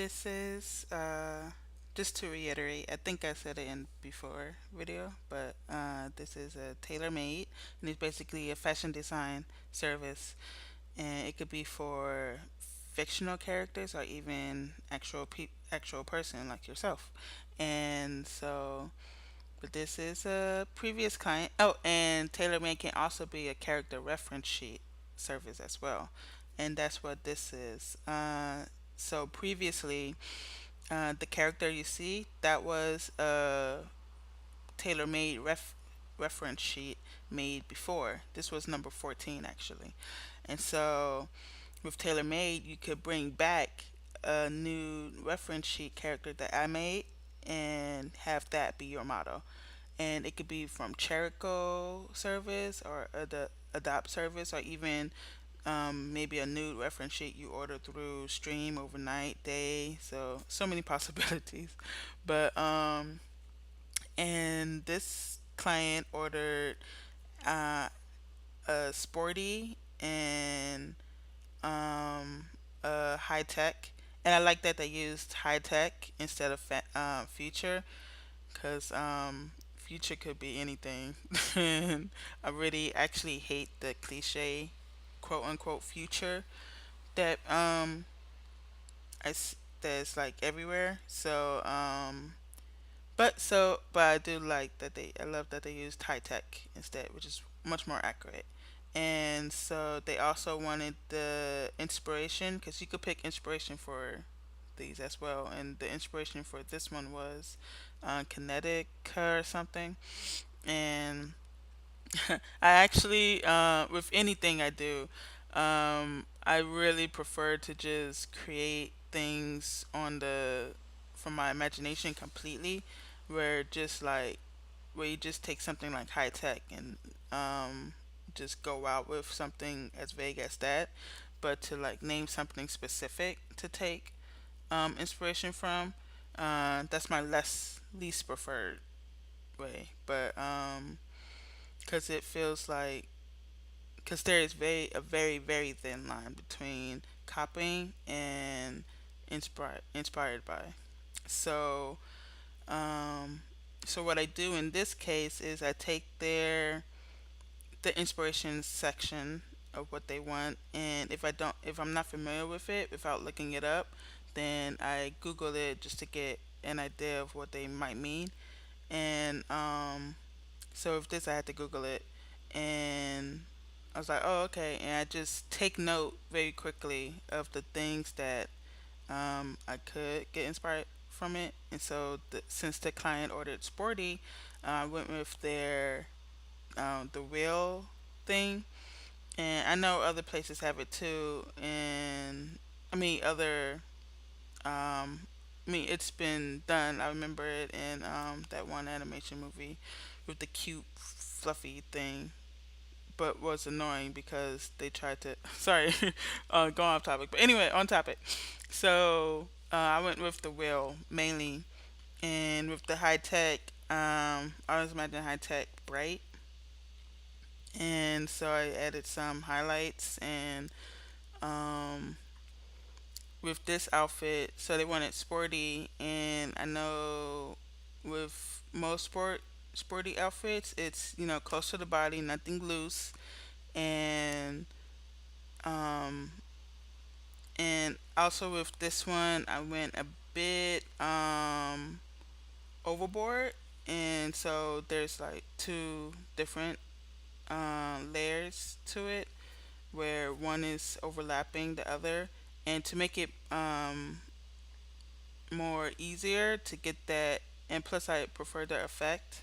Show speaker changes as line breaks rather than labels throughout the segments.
this is, just to reiterate, I think I said it in before video, but this is a tailor-made, and it's basically a fashion design service, and it could be for fictional characters or even actual person like yourself. And so, but this is a previous client. Oh, and tailor-made can also be a character reference sheet service as well, and that's what this is. So previously, the character you see, that was a tailor-made reference sheet made before. This was number 14 actually. And so with tailor-made, you could bring back a new reference sheet character that I made and have that be your model. And it could be from Cherico service or Adopt service, or even maybe a new reference sheet you order through Stream overnight day. So many possibilities. But and this client ordered uh, a sporty and a high tech, and I like that they used high tech instead of future, because future could be anything. And I really actually hate the cliche quote unquote future that that's like everywhere. But I do like that I love that they used high tech instead, which is much more accurate. And so they also wanted the inspiration, because you could pick inspiration for these as well. And the inspiration for this one was kinetic or something. And I actually, with anything I do, I really prefer to just create things from my imagination completely, where just like where you just take something like high tech and just go out with something as vague as that, but to like name something specific to take inspiration from, that's my less least preferred way. But because it feels like because there is very thin line between copying and inspired by. So um, so what I do in this case is I take the inspiration section of what they want, and if I'm not familiar with it without looking it up, then I Google it just to get an idea of what they might mean. And so with this, I had to Google it, and I was like, oh, okay. And I just take note very quickly of the things that I could get inspired from it. And so, since the client ordered sporty, I went with the wheel thing. And I know other places have it too. And I mean, it's been done. I remember it in that one animation movie with the cute, fluffy thing, but was annoying because they tried to. Sorry, going off topic. But anyway, on topic. So I went with the wheel mainly, and with the high tech, I was imagining high tech bright, and so I added some highlights. And um, with this outfit, so they wanted sporty, and I know with most sporty outfits, it's close to the body, nothing loose, and um, and also with this one, I went a bit overboard, and so there's like two different layers to it, where one is overlapping the other, and to make it more easier to get that, and plus I prefer the effect.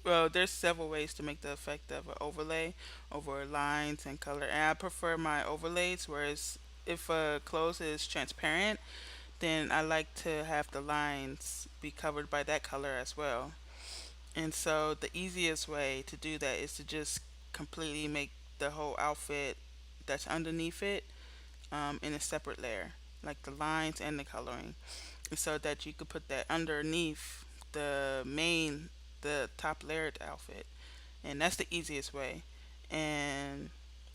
Well, there's several ways to make the effect of an overlay over lines and color, and I prefer my overlays. Whereas if a clothes is transparent, then I like to have the lines be covered by that color as well. And so the easiest way to do that is to just completely make the whole outfit that's underneath it in a separate layer, like the lines and the coloring, so that you could put that underneath the top layered outfit. And that's the easiest way. And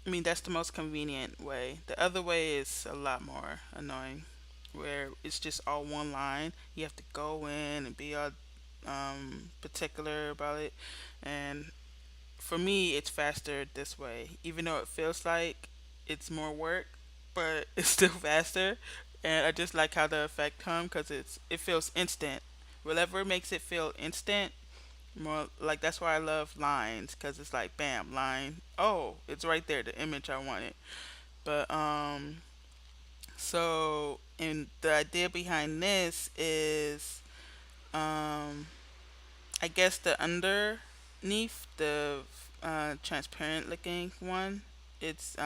I mean, that's the most convenient way. The other way is a lot more annoying. where it's just all one line. You have to go in and be all particular about it. And for me, it's faster this way, even though it feels like it's more work, but it's still faster. And I just like how the effect comes because it feels instant. Whatever makes it feel instant, more like that's why I love lines because it's like bam, line. Oh, it's right there, the image I wanted. But so and the idea behind this is um, I guess the underneath the transparent looking one, it's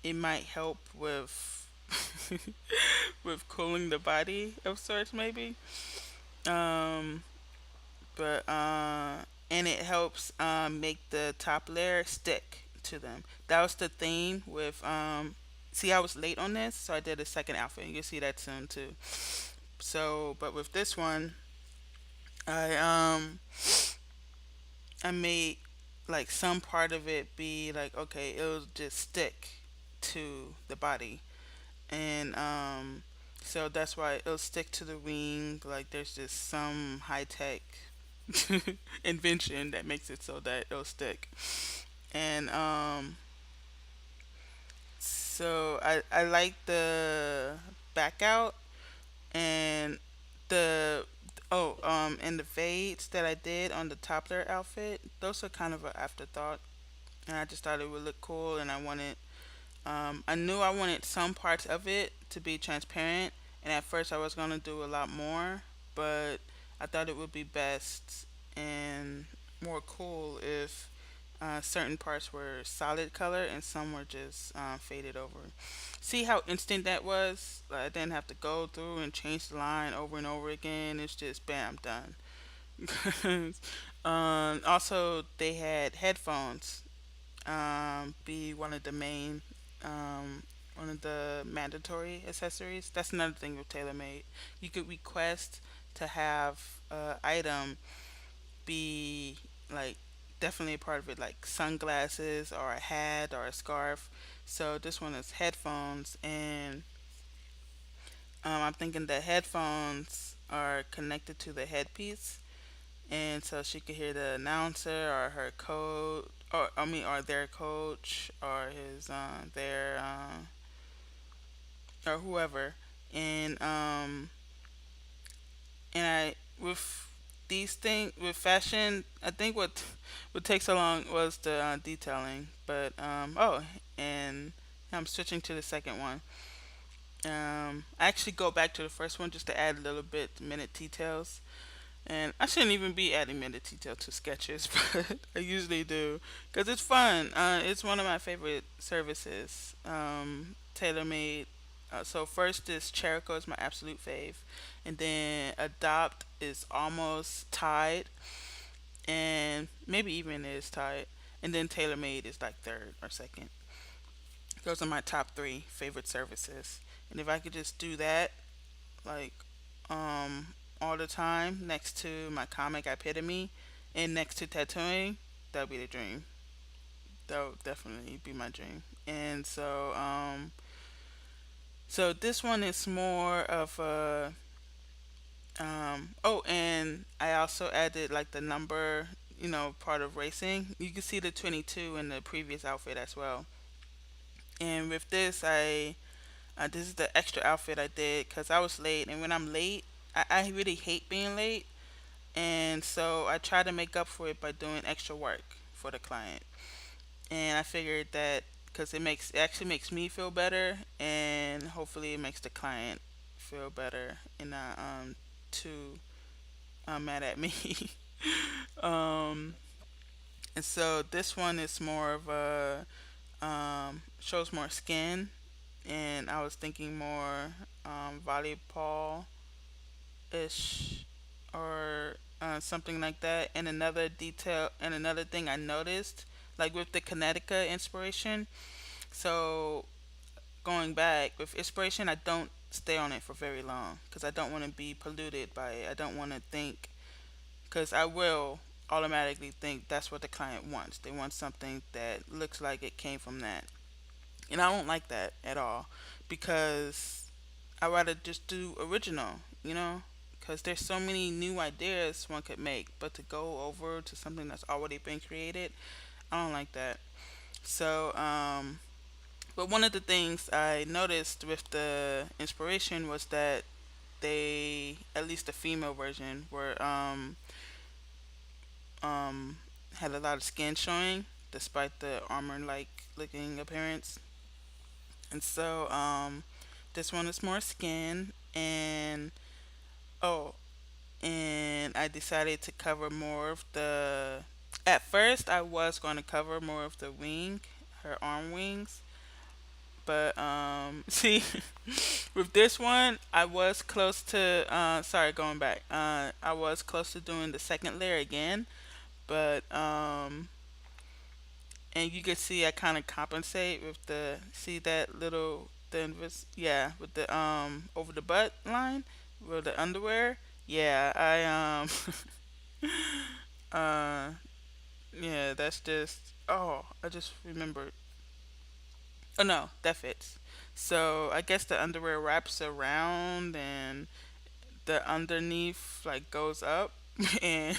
it might help with with cooling the body of sorts maybe. Um, but and it helps make the top layer stick to them. That was the theme with see I was late on this, so I did a second outfit. You'll see that soon too. So, but with this one, I I made like some part of it be like okay, it'll just stick to the body, and so that's why it'll stick to the wing. Like there's just some high tech invention that makes it so that it'll stick, and so I like the back out and the and the fades that I did on the toppler outfit. Those are kind of an afterthought, and I just thought it would look cool, and I knew I wanted some parts of it to be transparent, and at first I was gonna do a lot more, but I thought it would be best and more cool if certain parts were solid color and some were just faded over. See how instant that was? Like, I didn't have to go through and change the line over and over again. It's just bam, done. Also, they had headphones be one of the mandatory accessories. That's another thing with TaylorMade. You could request to have a item be like definitely a part of it, like sunglasses or a hat or a scarf. So this one is headphones, and I'm thinking the headphones are connected to the headpiece, and so she could hear the announcer or her coach, or I mean, or their coach or his their or whoever, and I with these things with fashion, I think what takes so long was the detailing, but and I'm switching to the second one. I actually go back to the first one just to add a little bit minute details. And I shouldn't even be adding minute detail to sketches, but I usually do because it's fun. It's one of my favorite services. TaylorMade. So first is Cherico is my absolute fave, and then Adopt is almost tied, and maybe even is tied, and then TaylorMade is like third or second. Those are my top three favorite services, and if I could just do that like all the time next to my comic epitome and next to tattooing, that would be the dream. That would definitely be my dream. And so this one is more of a oh, and I also added like the number, part of racing. You can see the 22 in the previous outfit as well. And with this, this is the extra outfit I did because I was late, and when I'm late, I really hate being late, and so I try to make up for it by doing extra work for the client. And I figured that because it actually makes me feel better, and hopefully it makes the client feel better and not too mad at me. um, and so this one is more of a shows more skin, and I was thinking more volleyball ish or something like that. And another detail and another thing I noticed, like with the Connecticut inspiration. So going back with inspiration, I don't stay on it for very long because I don't want to be polluted by it. I don't want to think because I will automatically think that's what the client wants. They want something that looks like it came from that, and I don't like that at all because I rather just do original, you know, because there's so many new ideas one could make, but to go over to something that's already been created, I don't like that. So, but one of the things I noticed with the inspiration was that they, at least the female version, were um, had a lot of skin showing despite the armor like looking appearance. And so this one is more skin, and oh, and I decided to cover more of the. At first, I was going to cover more of the wing, her arm wings, but see, with this one, I was close to. Sorry, going back. I was close to doing the second layer again, but and you can see I kind of compensate with the see that little yeah, with the over the butt line with the underwear. Yeah, I uh yeah, that's just oh, I just remembered. Oh no, that fits. So I guess the underwear wraps around and the underneath like goes up and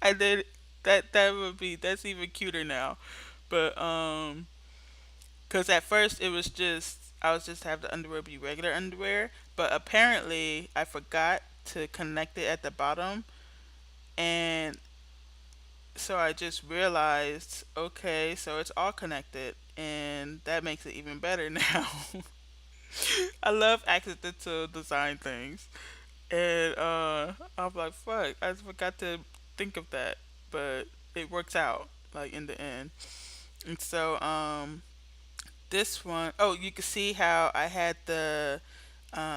I did that would be that's even cuter now. But cuz at first it was just I was just have the underwear be regular underwear, but apparently I forgot to connect it at the bottom, and so I just realized, okay, so it's all connected, and that makes it even better now. I love accidental design things, and I'm like, fuck, I just forgot to think of that, but it works out like in the end. And so this one, oh, you can see how I had the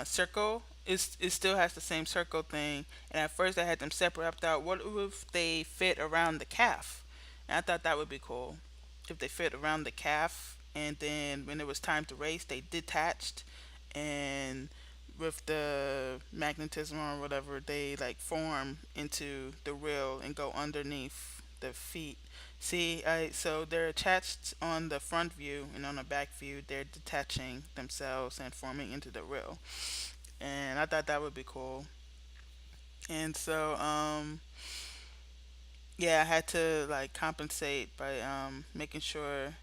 circle. It still has the same circle thing. And at first I had them separate. I thought, what if they fit around the calf? And I thought that would be cool if they fit around the calf. And then when it was time to race, they detached, and with the magnetism or whatever, they like form into the reel and go underneath the feet. See, I so they're attached on the front view, and on the back view, they're detaching themselves and forming into the reel. And I thought that would be cool. And so, yeah, I had to like compensate by making sure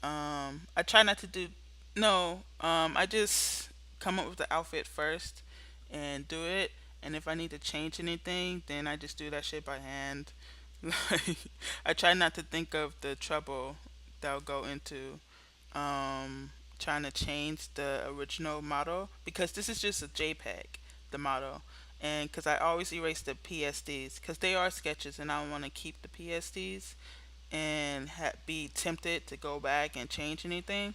I try not to do no, I just come up with the outfit first and do it, and if I need to change anything, then I just do that shit by hand. Like I try not to think of the trouble that'll go into um trying to change the original model, because this is just a JPEG, the model. And because I always erase the PSDs because they are sketches and I don't want to keep the PSDs and be tempted to go back and change anything.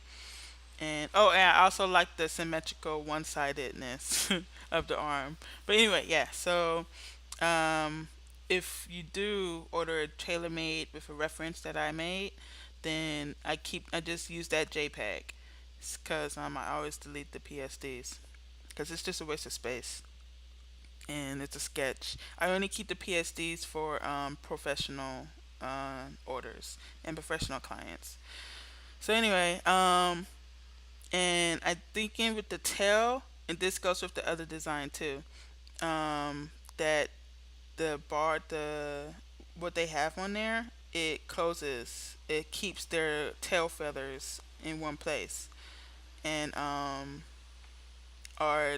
And oh, and I also like the symmetrical one-sidedness of the arm. But anyway, yeah. So um, if you do order a tailor-made with a reference that I made, then I just use that JPEG because I always delete the PSDs because it's just a waste of space and it's a sketch. I only keep the PSDs for professional orders and professional clients. So anyway, and I'm thinking with the tail, and this goes with the other design too. That the bar, the what they have on there, it closes. It keeps their tail feathers in one place, and or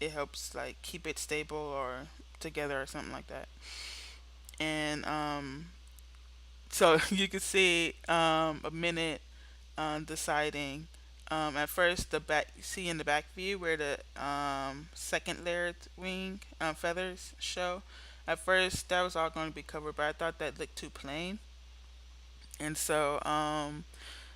it helps like keep it stable or together or something like that. And so you can see a minute deciding. At first, the back see in the back view where the second layered wing feathers show. At first, that was all going to be covered, but I thought that looked too plain, and so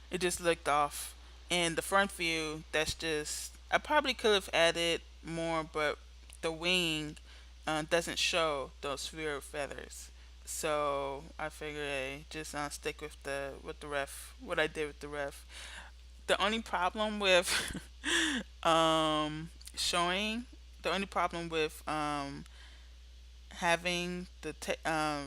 it just looked off. And the front view, that's just I probably could have added more, but the wing doesn't show those sphere feathers. So I figured, hey, just stick with the ref. What I did with the ref. The only problem with showing, the only problem with having the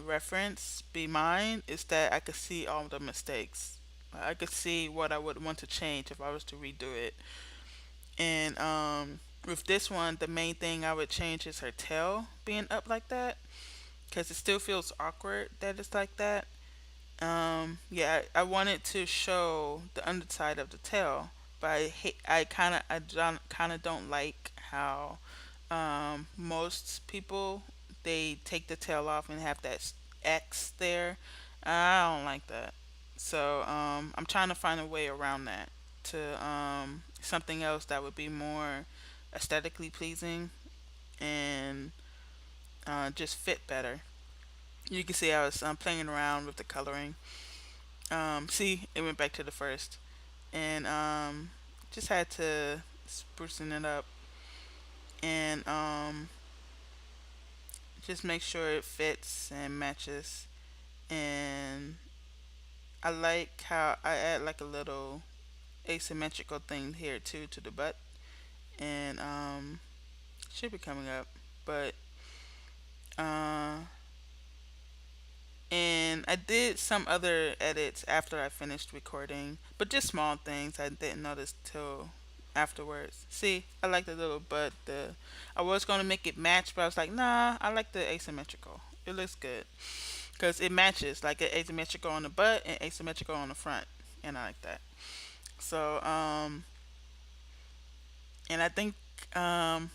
reference be mine is that I could see all the mistakes. I could see what I would want to change if I was to redo it. And with this one, the main thing I would change is her tail being up like that, because it still feels awkward that it's like that. Yeah, I wanted to show the underside of the tail, but I kind of don't like how most people, they take the tail off and have that X there. I don't like that. So I'm trying to find a way around that to something else that would be more aesthetically pleasing and just fit better. You can see I was playing around with the coloring. See, it went back to the first, and just had to sprucing it up and just make sure it fits and matches. And I like how I add like a little asymmetrical thing here too to the butt, and should be coming up, but uh, and I did some other edits after I finished recording, but just small things I didn't notice till afterwards. See, I like the little butt. The I was gonna make it match, but I was like, nah, I like the asymmetrical. It looks good because it matches like an asymmetrical on the butt and asymmetrical on the front, and I like that. So and I think um,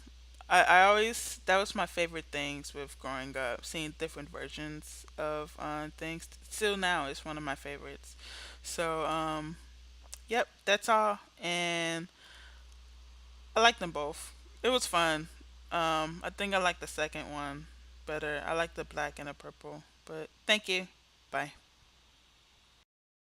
I always that was my favorite things with growing up, seeing different versions of things. Still now, it's one of my favorites. So yep, that's all, and I like them both. It was fun. I think I like the second one better. I like the black and the purple. But thank you. Bye.